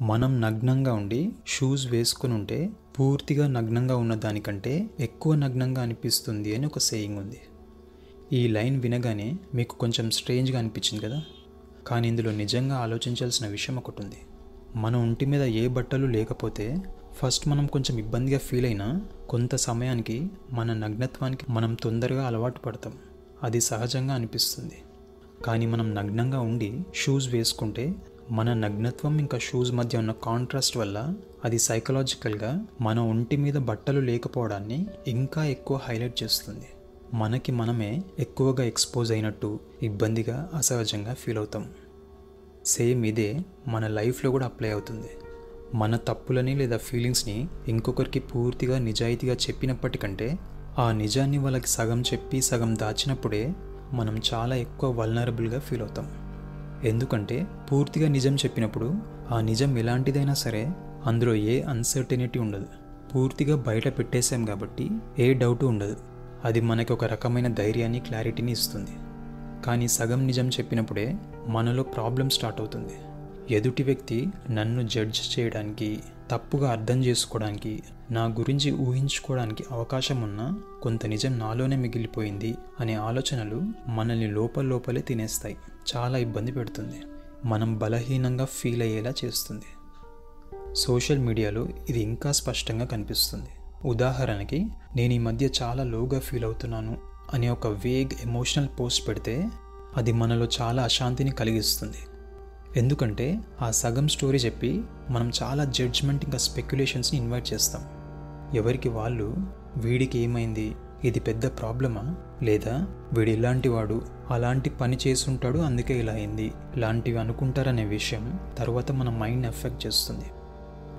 మనం నగ్నంగా ఉండి షూస్ వేసుకుని ఉంటే పూర్తిగా నగ్నంగా ఉన్న దానికంటే ఎక్కువ నగ్నంగా అనిపిస్తుంది అని ఒక సేయింగ్ ఉంది. ఈ లైన్ వినగానే మీకు కొంచెం స్ట్రేంజ్గా అనిపించింది కదా? కానీ ఇందులో నిజంగా ఆలోచించాల్సిన విషయం ఒకటి ఉంది. మన ఒంటి మీద ఏ బట్టలు లేకపోతే ఫస్ట్ మనం కొంచెం ఇబ్బందిగా ఫీల్ అయినా కొంత సమయానికి మన నగ్నత్వానికి మనం తొందరగా అలవాటు పడతాం. అది సహజంగా అనిపిస్తుంది. కానీ మనం నగ్నంగా ఉండి షూస్ వేసుకుంటే మన నగ్నత్వం ఇంకా షూస్ మధ్య ఉన్న కాంట్రాస్ట్ వల్ల అది సైకలాజికల్గా మన ఒంటి మీద బట్టలు లేకపోవడాన్ని ఇంకా ఎక్కువ హైలైట్ చేస్తుంది. మనకి మనమే ఎక్కువగా ఎక్స్పోజ్ అయినట్టు, ఇబ్బందిగా, అసహజంగా ఫీల్ అవుతాం. సేమ్ ఇదే మన లైఫ్లో కూడా అప్లై అవుతుంది. మన తప్పులని లేదా ఫీలింగ్స్ని ఇంకొకరికి పూర్తిగా నిజాయితీగా చెప్పినప్పటికంటే ఆ నిజాన్ని వాళ్ళకి సగం చెప్పి సగం దాచినప్పుడే మనం చాలా ఎక్కువ వల్నరబుల్గా ఫీల్ అవుతాం. ఎందుకంటే పూర్తిగా నిజం చెప్పినప్పుడు ఆ నిజం ఎలాంటిదైనా సరే అందులో ఏ అన్సర్టెనిటీ ఉండదు. పూర్తిగా బయట పెట్టేశాం కాబట్టి ఏ డౌటు ఉండదు. అది మనకి ఒక రకమైన ధైర్యాన్ని, క్లారిటీని ఇస్తుంది. కానీ సగం నిజం చెప్పినప్పుడే మనలో ప్రాబ్లం స్టార్ట్ అవుతుంది. ఎదుటి వ్యక్తి నన్ను జడ్జ్ చేయడానికి, తప్పుగా అర్థం చేసుకోవడానికి, నా గురించి ఊహించుకోవడానికి అవకాశం ఉన్న కొంత నిజం నాలోనే మిగిలిపోయింది అనే ఆలోచనలు మనల్ని లోపలే తినేస్తాయి. చాలా ఇబ్బంది పెడుతుంది. మనం బలహీనంగా ఫీల్ అయ్యేలా చేస్తుంది. సోషల్ మీడియాలో ఇది ఇంకా స్పష్టంగా కనిపిస్తుంది. ఉదాహరణకి, నేను ఈ మధ్య చాలా లోగా ఫీల్ అవుతున్నాను అనే ఒక వేగ్ ఎమోషనల్ పోస్ట్ పెడితే అది మనలో చాలా అశాంతిని కలిగిస్తుంది. ఎందుకంటే ఆ సగం స్టోరీ చెప్పి మనం చాలా జడ్జ్మెంట్ ఇంకా స్పెక్యులేషన్స్ని ఇన్వైట్ చేస్తాం. ఎవరికి వాళ్ళు వీడికి ఏమైంది, ఇది పెద్ద ప్రాబ్లమా, లేదా వీడు ఇలాంటి వాడు, అలాంటి పని చేసుంటాడు అందుకే ఇలా అయింది, ఇలాంటివి అనుకుంటారనే విషయం తర్వాత మన మైండ్ని ఎఫెక్ట్ చేస్తుంది.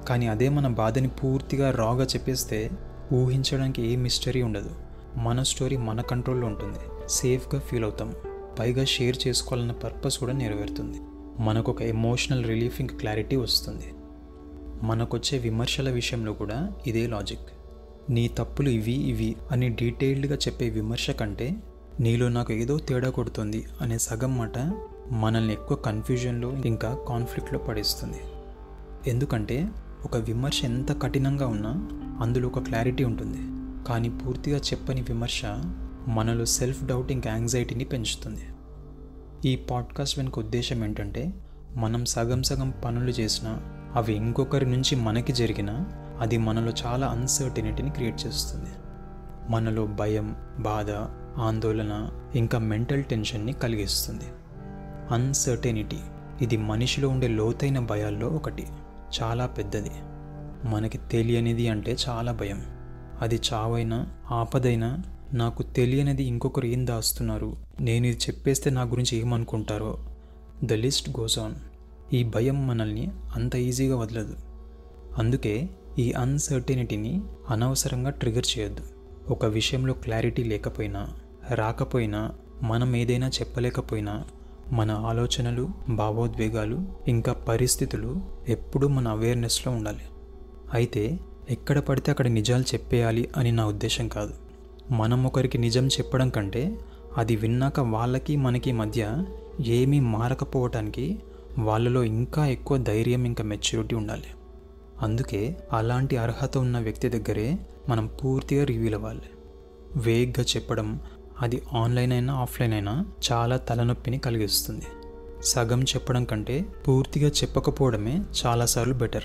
కానీ అదే మన బాధని పూర్తిగా రాగా చెప్పేస్తే ఊహించడానికి ఏ మిస్టరీ ఉండదు. మన స్టోరీ మన కంట్రోల్లో ఉంటుంది. సేఫ్గా ఫీల్ అవుతాం. పైగా షేర్ చేసుకోవాలన్న పర్పస్ కూడా నెరవేరుతుంది. మనకు ఒక ఎమోషనల్ రిలీఫ్ ఇంకా క్లారిటీ వస్తుంది. మనకొచ్చే విమర్శల విషయంలో కూడా ఇదే లాజిక్. నీ తప్పులు ఇవి అని డీటెయిల్డ్గా చెప్పే విమర్శ కంటే నీలో నాకు ఏదో తేడా కొడుతుంది అనే సగం మాట మనల్ని ఎక్కువ కన్ఫ్యూజన్లో ఇంకా కాన్ఫ్లిక్ట్లో పడేస్తుంది. ఎందుకంటే ఒక విమర్శ ఎంత కఠినంగా ఉన్నా అందులో ఒక క్లారిటీ ఉంటుంది. కానీ పూర్తిగా చెప్పని విమర్శ మనలో సెల్ఫ్ డౌట్ ఇంకా యాంగ్జైటీని పెంచుతుంది. ఈ పాడ్కాస్ట్ వెనుక ఉద్దేశం ఏంటంటే, మనం సగం పనులు చేసినా అవి ఇంకొకరి నుంచి మనకి జరిగినా అది మనలో చాలా అన్సర్టెనిటీని క్రియేట్ చేస్తుంది. మనలో భయం, బాధ, ఆందోళన ఇంకా మెంటల్ టెన్షన్ని కలిగిస్తుంది. అన్సర్టెనిటీ ఇది మనిషిలో ఉండే లోతైన భయాల్లో ఒకటి. చాలా పెద్దది. మనకి తెలియనిది అంటే చాలా భయం. అది చావైనా, ఆపదైనా, నాకు తెలియనిది ఇంకొకరు ఏం దాస్తున్నారు, నేను ఇది చెప్పేస్తే నా గురించి ఏమనుకుంటారో, ద లిస్ట్ గోస్ ఆన్. ఈ భయం మనల్ని అంత ఈజీగా వదలదు. అందుకే ఈ అన్సర్టెనిటీని అనవసరంగా ట్రిగర్ చేయొద్దు. ఒక విషయంలో క్లారిటీ లేకపోయినా, రాకపోయినా, మనం ఏదైనా చెప్పలేకపోయినా మన ఆలోచనలు, భావోద్వేగాలు ఇంకా పరిస్థితులు ఎప్పుడూ మన అవేర్నెస్లో ఉండాలి. అయితే ఎక్కడ పడితే అక్కడ నిజాలు చెప్పేయాలి అని నా ఉద్దేశం కాదు. మనం ఒకరికి నిజం చెప్పడం కంటే అది విన్నాక వాళ్ళకి మనకి మధ్య ఏమీ మారకపోవటానికి వాళ్ళలో ఇంకా ఎక్కువ ధైర్యం ఇంకా మెచ్యూరిటీ ఉండాలి. అందుకే అలాంటి అర్హత ఉన్న వ్యక్తి దగ్గరే మనం పూర్తిగా రివీల్ అవ్వాలి. వేగ్గా చెప్పడం, అది ఆన్లైన్ అయినా ఆఫ్లైన్ అయినా, చాలా తలనొప్పిని కలిగిస్తుంది. సగం చెప్పడం కంటే పూర్తిగా చెప్పకపోవడమే చాలాసార్లు బెటర్.